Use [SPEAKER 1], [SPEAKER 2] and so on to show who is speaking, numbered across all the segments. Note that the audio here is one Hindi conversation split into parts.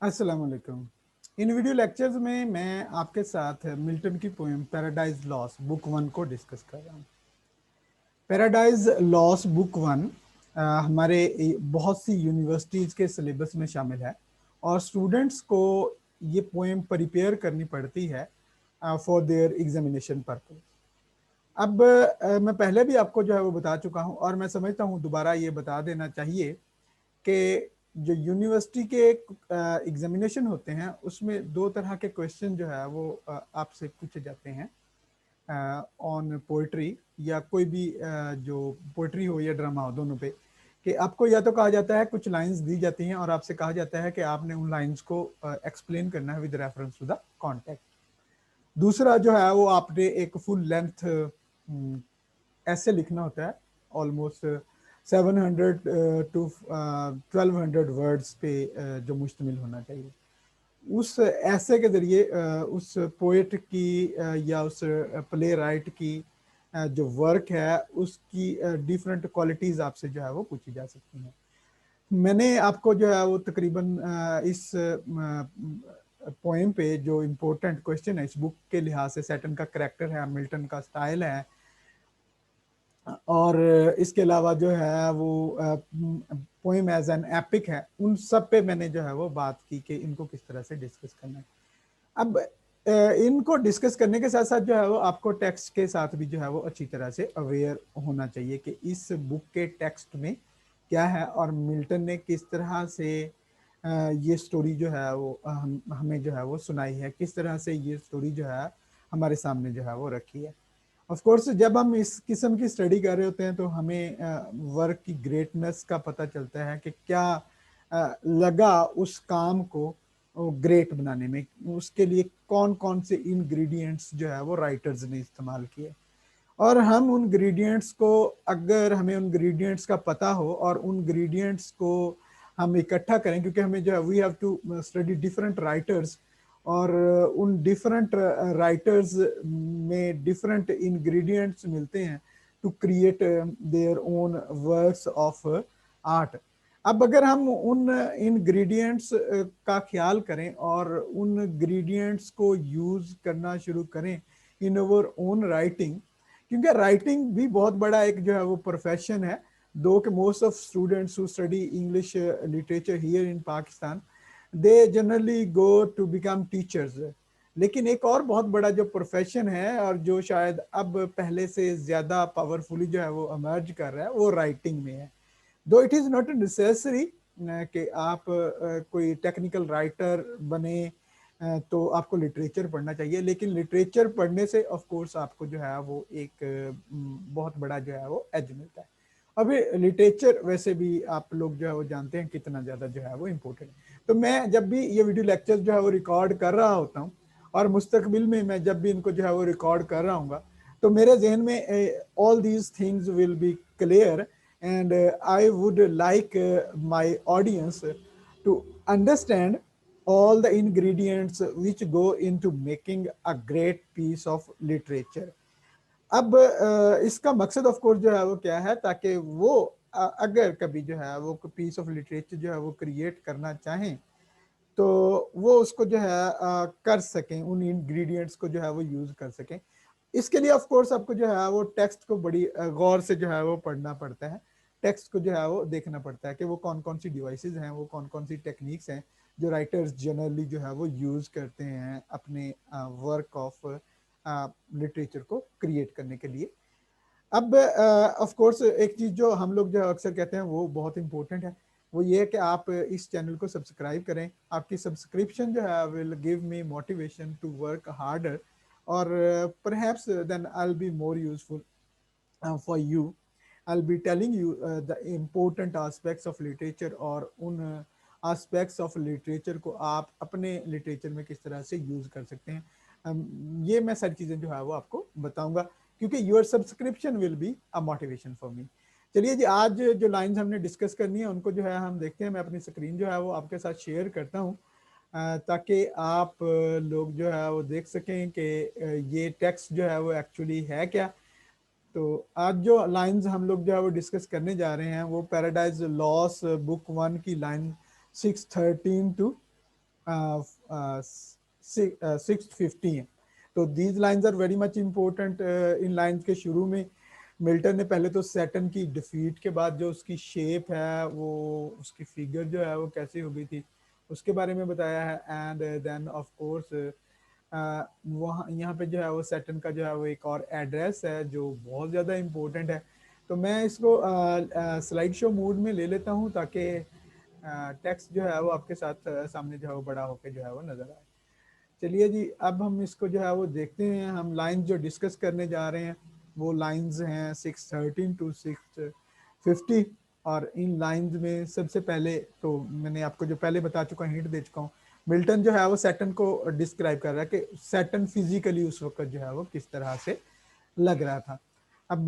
[SPEAKER 1] अस्सलाम वालेकुम। इन वीडियो लेक्चर्स में मैं आपके साथ मिल्टन की poem paradise lost book one को डिस्कस कर रहा हूँ। पैराडाइज लॉस्ट बुक वन हमारे बहुत सी यूनिवर्सिटीज़ के सिलेबस में शामिल है और स्टूडेंट्स को ये पोएम प्रिपेयर करनी पड़ती है फॉर देयर एग्जामिनेशन पर्पज। अब मैं पहले भी आपको जो है वो बता चुका हूँ और मैं समझता हूँ दोबारा ये बता देना चाहिए कि जो यूनिवर्सिटी के एग्जामिनेशन होते हैं उसमें दो तरह के क्वेश्चन जो है वो आपसे पूछे जाते हैं ऑन पोइट्री या कोई भी जो पोइट्री हो या ड्रामा हो, दोनों पे। कि आपको या तो कहा जाता है कुछ लाइंस दी जाती हैं और आपसे कहा जाता है कि आपने उन लाइंस को एक्सप्लेन करना है with reference to the context. दूसरा जो है वो आपने एक फुल लेंथ ऐसे लिखना होता है, ऑलमोस्ट 700 टू 1200 वर्ड्स पे जो मुश्तमिल होना चाहिए। उस ऐसे के ज़रिए उस पोएट की या उस प्ले राइट की जो वर्क है उसकी डिफरेंट क्वालिटीज़ आपसे जो है वो पूछी जा सकती हैं। मैंने आपको जो है वो तकरीबन इस पोएम पे जो इम्पोर्टेंट क्वेश्चन है इस बुक के लिहाज से, सैटन का करैक्टर है, मिल्टन का स्टाइल है और इसके अलावा जो है वो पोएम एज एन एपिक है, उन सब पे मैंने जो है वो बात की कि इनको किस तरह से डिस्कस करना है। अब इनको डिस्कस करने के साथ साथ जो है वो आपको टेक्स्ट के साथ भी जो है वो अच्छी तरह से अवेयर होना चाहिए कि इस बुक के टेक्स्ट में क्या है और मिल्टन ने किस तरह से ये स्टोरी जो है वो हमें जो है वो सुनाई है, किस तरह से ये स्टोरी जो है हमारे सामने जो है वो रखी है। ऑफ कोर्स जब हम इस किस्म की स्टडी कर रहे होते हैं तो हमें वर्क की ग्रेटनेस का पता चलता है कि क्या लगा उस काम को ग्रेट बनाने में, उसके लिए कौन कौन से इंग्रेडिएंट्स जो है वो राइटर्स ने इस्तेमाल किए। और हम उन ग्रेडिएंट्स को, अगर हमें उन ग्रेडिएंट्स का पता हो और उन ग्रेडिएंट्स को हम इकट्ठा करें, क्योंकि हमें जो है we have to study different writers और उन डिफरेंट राइटर्स में डिफरेंट इंग्रेडिएंट्स मिलते हैं to create their own works of art. अब अगर हम उन इंग्रेडिएंट्स का ख्याल करें और उन इंग्रेडिएंट्स को यूज करना शुरू करें इन अवर ओन राइटिंग, क्योंकि राइटिंग भी बहुत बड़ा एक जो है वो प्रोफेशन है। दो कि most of students who study English literature here in Pakistan they generally go to become teachers, लेकिन एक और बहुत बड़ा जो प्रोफेशन है और जो शायद अब पहले से ज्यादा पावरफुली जो है वो अमर्ज कर रहा है वो राइटिंग में है। दो इट इज नॉट नेसेसरी कि आप कोई टेक्निकल राइटर बने तो आपको लिटरेचर पढ़ना चाहिए, लेकिन लिटरेचर पढ़ने से ऑफ कोर्स आपको जो है वो एक बहुत बड़ा जो है वो एज मिलता है। अभी लिटरेचर वैसे भी आप लोग जो है वो जानते हैं कितना ज़्यादा जो है वो इम्पोर्टेंट है। तो मैं जब भी ये वीडियो लेक्चर जो है वो रिकॉर्ड कर रहा होता हूँ और मुस्तकबिल में मैं जब भी इनको जो है वो रिकॉर्ड कर रहा हूँ तो मेरे जहन में all these things will be clear and I would like my audience to understand all the ingredients which go into making a great piece of literature. अब इसका मकसद ऑफ कोर्स जो है वो क्या है, ताकि वो अगर कभी जो है वो पीस ऑफ लिटरेचर जो है वो क्रिएट करना चाहें तो वो उसको जो है कर सकें, उन इंग्रेडिएंट्स को जो है वो यूज कर सकें। इसके लिए ऑफ कोर्स आपको जो है वो टेक्स्ट को बड़ी गौर से जो है वो पढ़ना पड़ता है, टेक्स्ट को जो है वो देखना पड़ता है कि वो कौन कौन सी डिवाइसेस हैं, वो कौन कौन सी टेक्निक्स हैं जो राइटर्स जनरली जो है वो यूज करते हैं अपने वर्क ऑफ लिटरेचर को क्रिएट करने के लिए। अब ऑफ कोर्स एक चीज जो हम लोग जो अक्सर कहते हैं वो बहुत इंपॉर्टेंट है, वो ये है कि आप इस चैनल को सब्सक्राइब करें। आपकी सब्सक्रिप्शन जो है will give me motivation to work harder और perhaps then I will be more useful for you. I'll be telling you the important aspects of literature और उन aspects of literature को आप अपने literature में किस तरह से यूज कर सकते हैं। ये मैं सारी चीजें जो है वो आपको बताऊंगा, क्योंकि your subscription will be a motivation for me. चलिए जी, आज जो लाइंस हमने डिस्कस करनी है उनको जो है हम देखते हैं। मैं अपनी स्क्रीन जो है वो आपके साथ शेयर करता हूँ ताकि आप लोग जो है वो देख सकें कि ये टेक्स्ट जो है वो एक्चुअली है क्या। तो आज जो लाइंस हम लोग जो है वो डिस्कस करने जा रहे हैं वो पैराडाइज लॉस बुक वन की लाइन 613 टू सिक्स फिफ्टी है। तो these lines are very much important. इन लाइन्स के शुरू में मिल्टन ने पहले तो सैटर्न की डिफीट के बाद जो उसकी शेप है, वो उसकी फिगर जो है वो कैसी हो गई थी, उसके बारे में बताया है। एंड देन ऑफ कोर्स वहाँ यहाँ पे जो है वो सैटर्न का जो है वो एक और एड्रेस है जो बहुत ज़्यादा इम्पोर्टेंट है। तो मैं इसको स्लाइड शो मोड में ले लेता हूँ ताकि टेक्स्ट जो है वो आपके साथ सामने जो है वो बड़ा होकर जो है वो नजर आए। चलिए जी, अब हम इसको जो है वो देखते हैं। हम लाइन जो डिस्कस करने जा रहे हैं वो लाइंस हैं 613 टू 650। और इन लाइंस में सबसे पहले तो मैंने आपको जो पहले बता चुका हूँ, हिंट दे चुका हूँ, मिल्टन जो है वो सैटर्न को डिस्क्राइब कर रहा है कि सैटर्न फिजिकली उस वक्त जो है वो किस तरह से लग रहा था। अब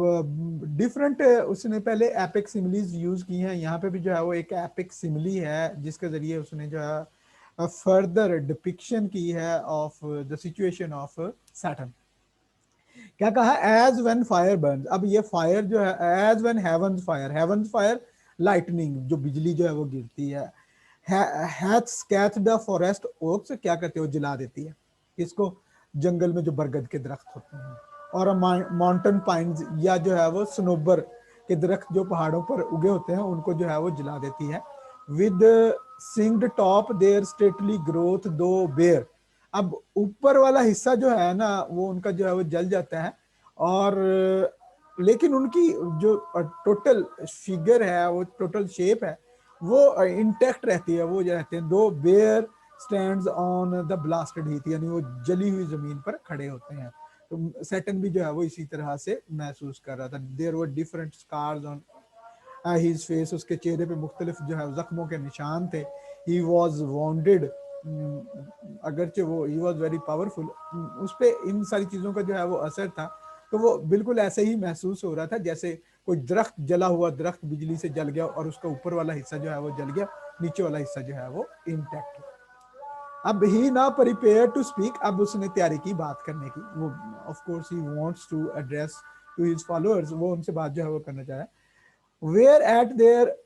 [SPEAKER 1] डिफरेंट उसने पहले एपिक सिमिलीज यूज की हैं। यहाँ पे भी जो है वो एक एपिक सिमिली है जिसके जरिए उसने जो है फर्दर डिपिक्शन की है of the situation of Saturn. क्या कहा, एज व्हेन फायर बर्न्स। अब ये फायर जो है, as when heavens fire, heavens fire lightning, जो बिजली जो है वो गिरती है, hath scathed the forest oaks, क्या करते हो, जला देती है इसको, जंगल में जो बरगद के दरख्त होते हैं। और माउंटेन पाइन्स, या जो है वो सनोबर के दरख्त जो पहाड़ों पर उगे होते हैं उनको जो है वो जला देती है। With singed top their stately growth though bare. अब ऊपर वाला हिस्सा जो है ना वो उनका जो है वो जल जाता है, और लेकिन उनकी जो टोटल फिगर है, वो टोटल शेप है, वो इंटैक्ट रहती है। वो रहते हैं though bare stands on the blasted heath, यानी वो जली हुई जमीन पर खड़े होते हैं। तो सैटर्न भी जो है वो इसी तरह से महसूस कर रहा था। There were different scars on his face, उसके चेहरे पे मुख्तलिफ जो है जख्मों के निशान थे। ही वॉज वॉन्डेड, अगरचे वो ही वॉज वेरी पावरफुल, उस पर इन सारी चीज़ों का जो है वो असर था। तो वो बिल्कुल ऐसे ही महसूस हो रहा था जैसे कोई दरख्त, जला हुआ दरख्त बिजली से जल गया और उसका ऊपर वाला हिस्सा जो है वो जल गया, नीचे वाला हिस्सा जो है वो इंटैक्ट। अब ही ना प्रिपेयर टू स्पीक, अब उसने तैयारी की बात करने की। वो ऑफ कोर्स ही wants to address to his followers, वो उनसे बात जो है वो करना चाहे। Where at their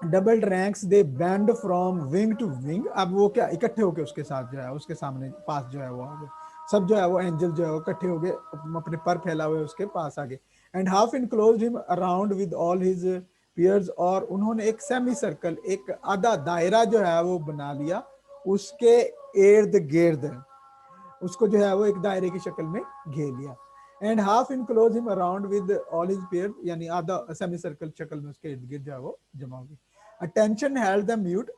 [SPEAKER 1] double ranks they bend from wing to wing. अब वो क्या इकट्ठे होके उसके साथ जो है उसके सामने पास जो है वो आ गए, सब जो है वो एंजल जो है वो इकट्ठे हो गए, अपने पर फैला हुए उसके पास आ गए। And half enclosed him around with all his peers, और उन्होंने एक सेमी सर्कल, एक आधा दायरा जो है वो बना लिया उसके इर्द गिर्द, उसको जो है वो एक दायरे की शक्ल में घेर लिया। And half enclose him around with all his pair, यानी आधा सेमी सर्कल शक्ल में उसके इर्द गिर्द जो है वो जमा हो गई। अटेंशन हेल्ड देम म्यूट,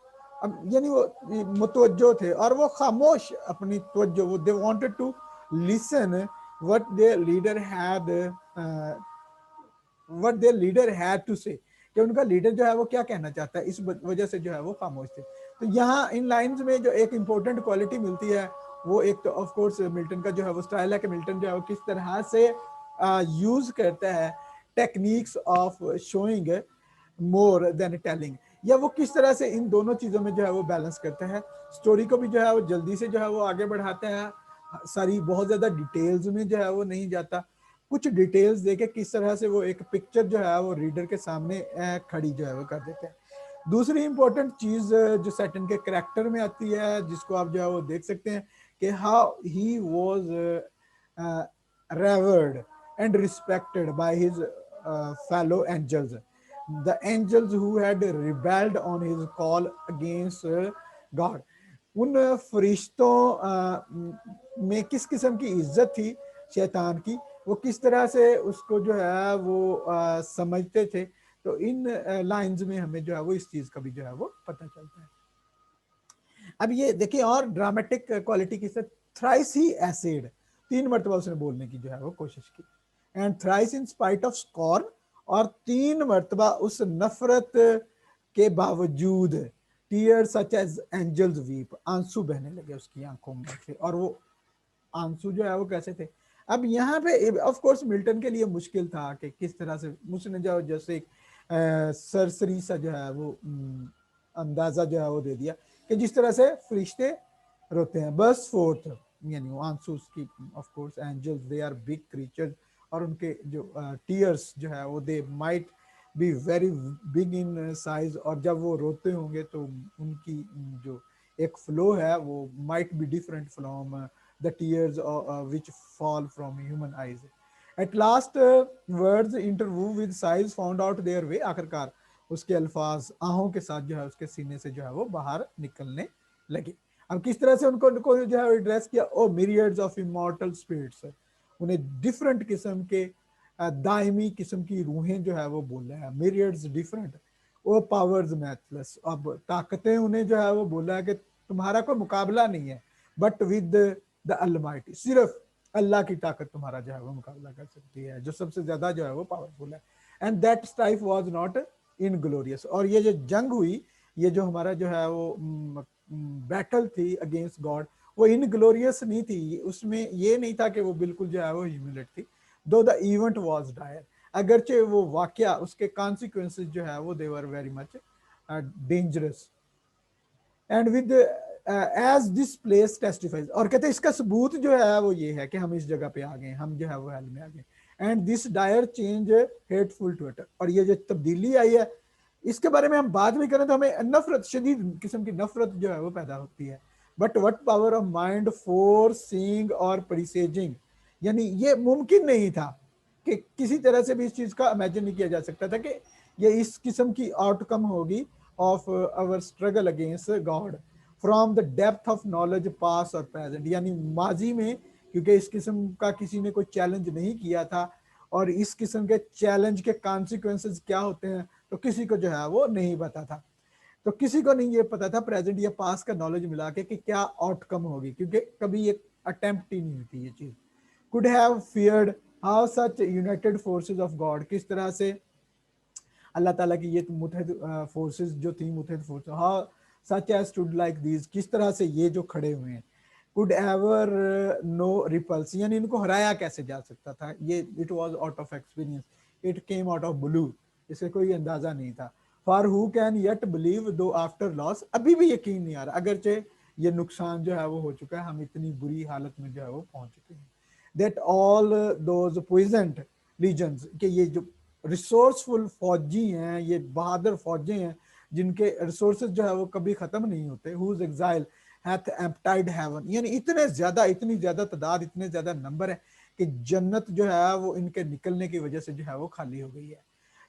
[SPEAKER 1] अब यानी वो मुतवज्जो थे और वो खामोश, अपनी तवज्जो, वो they wanted to listen what their leader had, what their leader had to say, कि उनका लीडर जो है वो क्या कहना चाहता है, इस वजह से जो है वो खामोश थे। तो यहाँ इन लाइंस में जो एक इंपॉर्टेंट क्वालिटी मिलती है, वो एक तो ऑफ कोर्स मिल्टन का जो है वो स्टाइल है कि मिल्टन जो है वो किस तरह से यूज करता है techniques of showing more than telling, या वो किस तरह से इन दोनों चीजों में जो है वो बैलेंस करता है। स्टोरी को भी जो है वो जल्दी से जो है वो आगे बढ़ाता है, सारी बहुत ज्यादा डिटेल्स में जो है वो नहीं जाता, कुछ डिटेल्स देके किस तरह से वो एक पिक्चर जो है वो रीडर के सामने खड़ी जो है वो कर देते हैं। दूसरी इंपॉर्टेंट चीज जो सैटन के करेक्टर में आती है, जिसको आप जो है वो देख सकते हैं कि how he was revered and respected by his fellow angels, the angels who had rebelled on his call against God. उन फरिश्तों में किस किस्म की इज्जत थी शैतान की, वो किस तरह से उसको जो है वो समझते थे। तो इन लाइंस में हमें जो है वो इस चीज का भी जो है वो पता चलता है। अब ये देखिए और ड्रामेटिक क्वालिटी की, थ्राइस ही एसिड, 3 मरतबा उसने बोलने की जो है वो कोशिश की। And thrice in spite of scorn, और 3 मरतबा उस नफरत के बावजूद, tear such as angels weep, आंसू बहने लगे उसकी आंखों में से। और वो आंसू जो है वो कैसे थे। अब यहाँ पे ऑफ कोर्स मिल्टन के लिए मुश्किल था कि किस तरह से उसने जो जैसे एक सरसरी सा जो है वो अंदाजा जो है वो दे दिया कि जिस तरह से फरिश्ते रोते हैं, बस फोर्थ, यानी वो आंसू की, of course angels they are big creatures, और उनके जो टीयर्स जो है वो they might be very big in size, और जब वो रोते होंगे तो उनकी जो एक फ्लो है वो might be different from the tears which fall from human eyes. At last words interview with size found out their way, आखिरकार उसके अल्फाज आहों के साथ जो है उसके सीने से जो है वो बाहर निकलने लगे। अब किस तरह से उनको उनको जो है एड्रेस किया, ओ मिरियड्स ऑफ इमॉर्टल स्पिरिट्स, उन्हें डिफरेंट किस्म के दायमी किस्म की रूहें जो है वो बोल रहे हैं, मिरियड्स डिफरेंट, वो पावर्स मैथलेस, अब ताकतें उन्हें जो है वो बोला है कि तुम्हारा कोई मुकाबला नहीं है, बट विद द अलमाइटी, सिर्फ अल्लाह की ताकत तुम्हारा जो है वो मुकाबला कर सकती है, जो सबसे ज्यादा जो है वो पावरफुल है। And that strife was not in glorious, और ये जो जंग हुई, ये जो हमारा जो है वो बैटल थी अगेंस्ट गॉड, वो इन ग्लोरियस नहीं थी, उसमें ये नहीं था कि वो बिल्कुल जो है वो ह्यूमिलेट थी, दो द इवेंट वाज डायर, अगरचे वो वाकया उसके कॉन्सिक्वेंसेस जो है वो they were very much dangerous. And with as this place testifies, और कहते हैं इसका सबूत जो है वो ये है कि हम इस जगह पे आ गए, हम जो है वो हेल में आ गए। And this dire change hateful to it, और ये जो तब्दीली आई है इसके बारे में हम बात भी करें तो हमें नफरत, शदीद किस्म की नफरत जो है वो पैदा होती है। But what power of mind for seeing और प्रिसेजिंग, यानी ये मुमकिन नहीं था कि किसी तरह से भी इस चीज का इमेजिन नहीं किया जा सकता था कि ये इस किस्म की आउटकम होगी of our struggle against God from the depth of knowledge past और प्रेजेंट, यानी माजी में क्योंकि इस किस्म का किसी ने कोई चैलेंज नहीं किया था, और इस किस्म के चैलेंज के कॉन्सिक्वेंसेस क्या होते हैं तो किसी को जो है वो नहीं पता था, तो किसी को नहीं ये पता था प्रेजेंट या पास का नॉलेज मिला के कि क्या आउटकम होगी, क्योंकि कभी ये अटेम्प्ट ही नहीं होती ये चीज। Could have feared how such United forces of God, किस तरह से अल्लाह ताला की ये मुतहद फोर्सेस जो थी, मुतहद forces, how such as stood like these, किस तरह से ये जो खड़े हुए हैं, कुड एवर नो रिपल्स, यानी इनको हराया कैसे जा सकता था, ये it was out of experience, it came out of blue, इसे कोई अंदाजा नहीं था। For who can yet believe दो आफ्टर लॉस, अभी भी यकीन नहीं आ रहा अगरचे ये नुकसान जो है वो हो चुका है, हम इतनी बुरी हालत में जो है वो पहुंच चुके हैं। दैट ऑल दोज पोइजेंट लीजन्स, के ये जो रिसोर्सफुल फौजी हैं, ये बहादुर फौजी हैं जिनके रिसोर्सेज जो है वो कभी खत्म नहीं होते, हुज एग्जाइल हैथ एम्प्टाइड हेवन, यानी इतने ज्यादा, इतनी ज्यादा तादाद, इतने ज्यादा नंबर है कि जन्नत जो है वो इनके निकलने की वजह से जो है वो खाली हो गई है।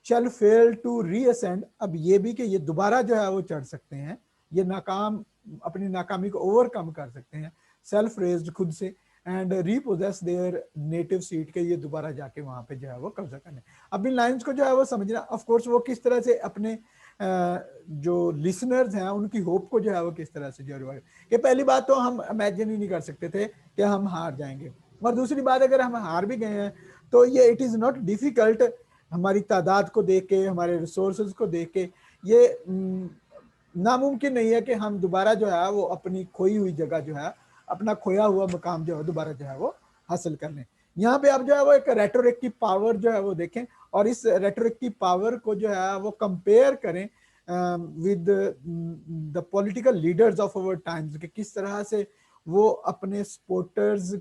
[SPEAKER 1] शैल फेल टू रीअसेंड, अब ये भी कि ये दोबारा जो है वो चढ़ सकते हैं, ये नाकाम, अपनी नाकामी को ओवरकम कर सकते हैं, सेल्फ रेज्ड, खुद से, एंड रीपोजेस देयर नेटिव सीट, के ये दोबारा जाके वहां पे जो है वो कब्जा करने। अब इन लाइंस को जो है वो समझना, ऑफ कोर्स वो किस तरह से अपने जो लिसनर्स हैं उनकी होप को जो है वो किस तरह से जो है, कि पहली बात तो हम इमेजिन ही नहीं कर सकते थे कि हम हार जाएंगे, और दूसरी बात अगर हम हार भी गए हैं तो ये इट इज नॉट डिफिकल्ट, हमारी तादाद को देख के, हमारे रिसोर्सेज को देख के, ये नामुमकिन नहीं है कि हम दोबारा जो है वो अपनी खोई हुई जगह जो है, अपना खोया हुआ मकाम जो है दोबारा जो है वो हासिल कर लें। यहाँ पे आप जो है वो एक रेटोरिक की पावर जो है वो देखें, और इस रेटोरिक की पावर को जो है वो कंपेयर करें with the political leaders of our times, कि किस तरह से वो अपने सपोर्टर्स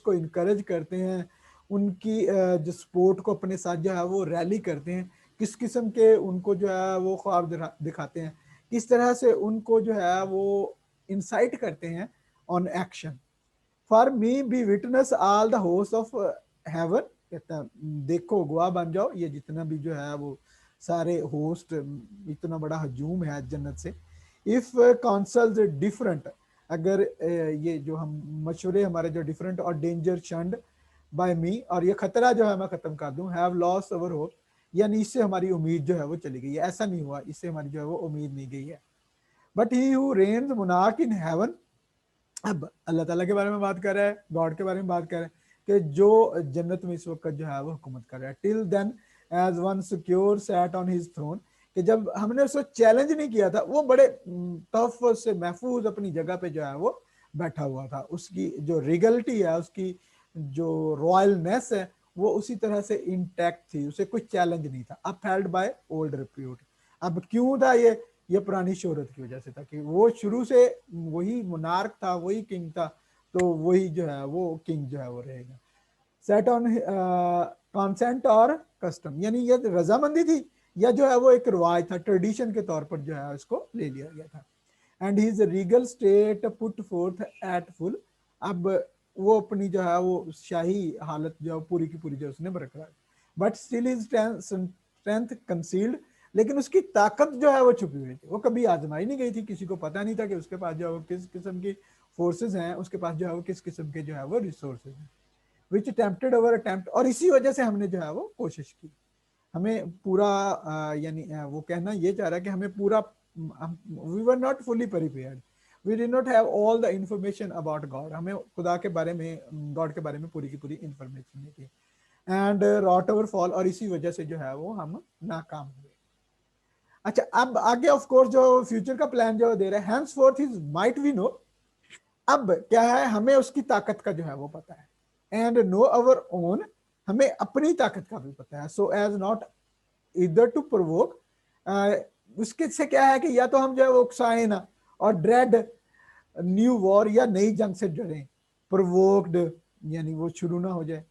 [SPEAKER 1] को इनकरेज करते हैं, उनकी जो सपोर्ट को अपने साथ जो है वो रैली करते हैं, किस किस्म के उनको जो है वो ख्वाब दिखाते हैं, किस तरह से उनको जो है वो इंसाइट करते हैं on action. For me B witness all the host of haven, कहता है देखो गवाह बन जाओ, ये जितना भी जो है वो सारे होस्ट, इतना बड़ा हजूम है जन्नत से। इफ काउंसल्स डिफरेंट, अगर ये जो हम मशवरे हमारे जो डिफरेंट और डेंजर शंड बाय मी, और ये खतरा जो है मैं खत्म कर दूं, हैव लॉस्ट अवर होप, यानी इससे हमारी उम्मीद जो है वो चली गई है, ऐसा नहीं हुआ, इससे हमारी जो है वो उम्मीद नहीं गई है। But he who reigns monarch in heaven, अब अल्लाह ताला के बारे में बात कर रहा है, गॉड के बारे में बात कर रहा है कि जो जन्नत में इस वक्त जो है वो हुकूमत कर रहा है। Till then as one secure sat on his throne, कि जब हमने उसको चैलेंज नहीं किया था, वो बड़े तफ से महफूज अपनी जगह पे जो है वो बैठा हुआ था, उसकी जो रिगलिटी है, उसकी जो रॉयलनेस है, वो उसी तरह से इंटैक्ट थी, उसे कोई चैलेंज नहीं था। अपहेल्ड बाय ओल्ड रिप्यूट, अब क्यों था ये पुरानी शोहरत की वजह से था, कि वो शुरू से वही मोनार्क था, वही किंग था, तो वही जो है वो किंग जो है वो रहेगा। सेट ऑन कॉन्सेंट और कस्टम, यानी ये रजामंदी थी या जो है वो एक रिवाज था, ट्रेडिशन के तौर पर जो है इसको ले लिया गया था। And his Regal state put fourth at full. अब वो अपनी जो है वो शाही हालत जो पूरी की पूरी जो उसने बरकरार, but still is strength concealed, लेकिन उसकी ताकत जो है वो छुपी हुई थी, वो कभी आजमाई नहीं गई थी, किसी को पता नहीं था कि उसके पास जो है किस किस्म की फोर्सेस हैं, उसके पास जो है वो किस किस्म के जो है वो रिसोर्सेज हैं, विच टेम्प्टेड ओवर अटेम्प्ट, और इसी वजह से हमने जो है वो कोशिश की। हमें पूरा यानी वो कहना ये चाह रहा है कि हमें पूरा, we were not fully prepared, we did not have all the information about God, हमें खुदा के बारे में, गॉड के बारे में पूरी की पूरी इंफॉर्मेशन नहीं थी, एंड रॉट ओवर फॉल, और इसी वजह से जो है वो हम नाकाम हुए। अच्छा, अब आगे ऑफ कोर्स जो फ्यूचर का प्लान जो दे रहा है, henceforth his might we know, अब क्या है, हमें उसकी ताकत का जो है वो पता है, एंड नो अवर ओन, हमें अपनी ताकत का भी पता है, सो एज नॉट इधर टू प्रोवोक, उसके से क्या है कि या तो हम जो है वो उकसाएं ना और ड्रेड न्यू वॉर, या नई जंग से डरें, प्रोवोक्ड यानी वो शुरू ना हो जाए।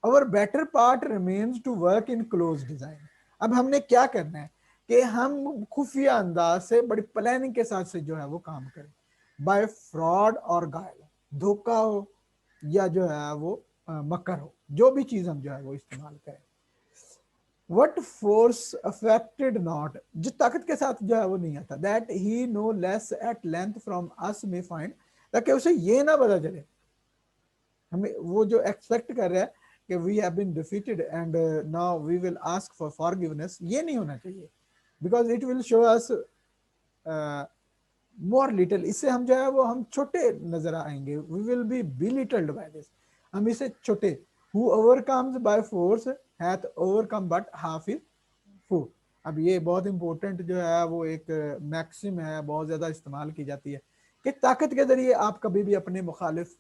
[SPEAKER 1] Our better part remains to work in close design, अब हमने क्या करना है कि हम खुफिया अंदाज से बड़ी प्लानिंग के साथ से जो है वो काम करें, बाय फ्रॉड और गायल, धोखा हो या जो है वो मकर हो, जो भी चीज हम जो है वो इस्तेमाल करें। वट फोर्स अफेक्टेड नॉट, जिस ताकत के साथ जो है वो नहीं आता, that he no less at length from us may find, ताकि उसे ये ना पता चले, हमें वो जो एक्सपेक्ट कर रहा है कि we have been defeated and now we will ask for forgiveness, ये नहीं होना चाहिए, because it will show us more little, इससे हम जो है वो हम छोटे नजर आएंगे, we will be belittled by this, हम इसे छोटे, who overcomes by force hath overcome but half his foe. अब ये बहुत इंपॉर्टेंट जो है वो एक मैक्सिम है, बहुत ज्यादा इस्तेमाल की जाती है कि ताकत के जरिए आप कभी भी अपने मुखालिफ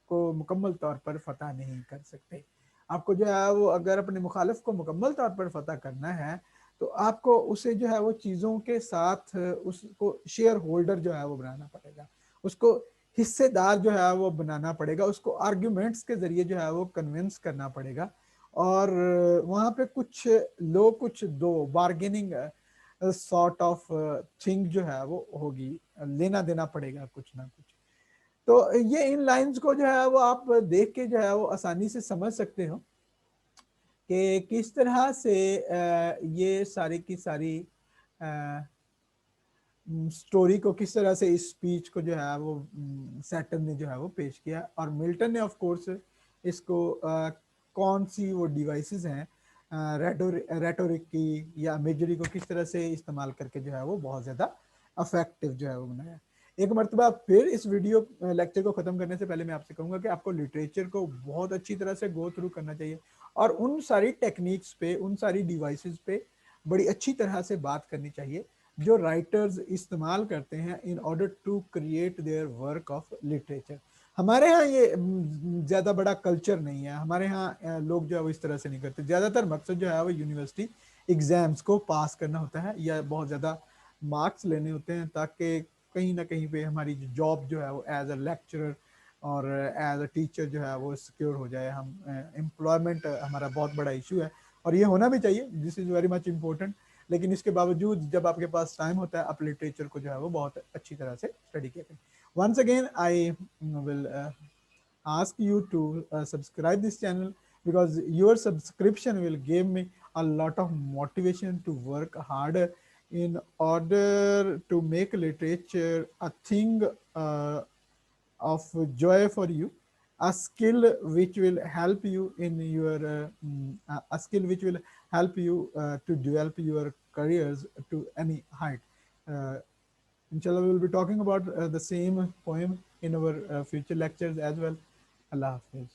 [SPEAKER 1] को मुकम्मल तौर पर फतह नहीं कर सकते। आपको जो है वो अगर अपने मुखालिफ को मुकम्मल तौर पर फतह करना है, तो आपको उसे जो है वो चीज़ों के साथ उसको शेयर होल्डर जो है वो बनाना पड़ेगा, उसको हिस्सेदार जो है वो बनाना पड़ेगा, उसको आर्ग्यूमेंट्स के जरिए जो है वो कन्विंस करना पड़ेगा, और वहाँ पे कुछ लो कुछ दो बार्गेनिंग सॉर्ट ऑफ थिंग जो है वो होगी, लेना देना पड़ेगा कुछ ना कुछ। तो ये इन लाइंस को जो है वो आप देख के जो है वो आसानी से समझ सकते हो कि किस तरह से ये सारी की सारी स्टोरी को किस तरह से इस स्पीच को जो है वो सैटन ने जो है वो पेश किया, और मिल्टन ने ऑफ कोर्स इसको कौन सी वो डिवाइसेस हैं रेटोरिक की या इमेजरी को किस तरह से इस्तेमाल करके जो है वो बहुत ज़्यादा अफेक्टिव जो है वो बनाया। एक मरतबा फिर इस वीडियो लेक्चर को ख़त्म करने से पहले मैं आपसे कहूँगा कि आपको लिटरेचर को बहुत अच्छी तरह से गो थ्रू करना चाहिए, और उन सारी टेक्निक्स पे, उन सारी डिवाइसेस पे बड़ी अच्छी तरह से बात करनी चाहिए जो राइटर्स इस्तेमाल करते हैं in order to create their work of literature. हमारे यहाँ ये ज़्यादा बड़ा कल्चर नहीं है, हमारे यहाँ लोग जो है वो इस तरह से नहीं करते, ज़्यादातर मकसद जो है वो यूनिवर्सिटी एग्जाम्स को पास करना होता है या बहुत ज़्यादा मार्क्स लेने होते हैं, ताकि कहीं ना कहीं पे हमारी जॉब जो है वो एज अ लेक्चरर और एज अ टीचर जो है वो सिक्योर हो जाए, हम एम्प्लॉयमेंट हमारा बहुत बड़ा इशू है, और ये होना भी चाहिए, this is very much important. लेकिन इसके बावजूद जब आपके पास टाइम होता है, आप लिटरेचर को जो है वो बहुत अच्छी तरह से स्टडी किया करें। Once again I will ask you to subscribe this channel, because your subscription will give me a lot of motivation to work harder in order to make literature a thing of joy for you, a skill which will help you in your a skill which will help you to develop your careers to any height. uh, Inshallah, we will be talking about the same poem in our future lectures as well. Allah Hafiz.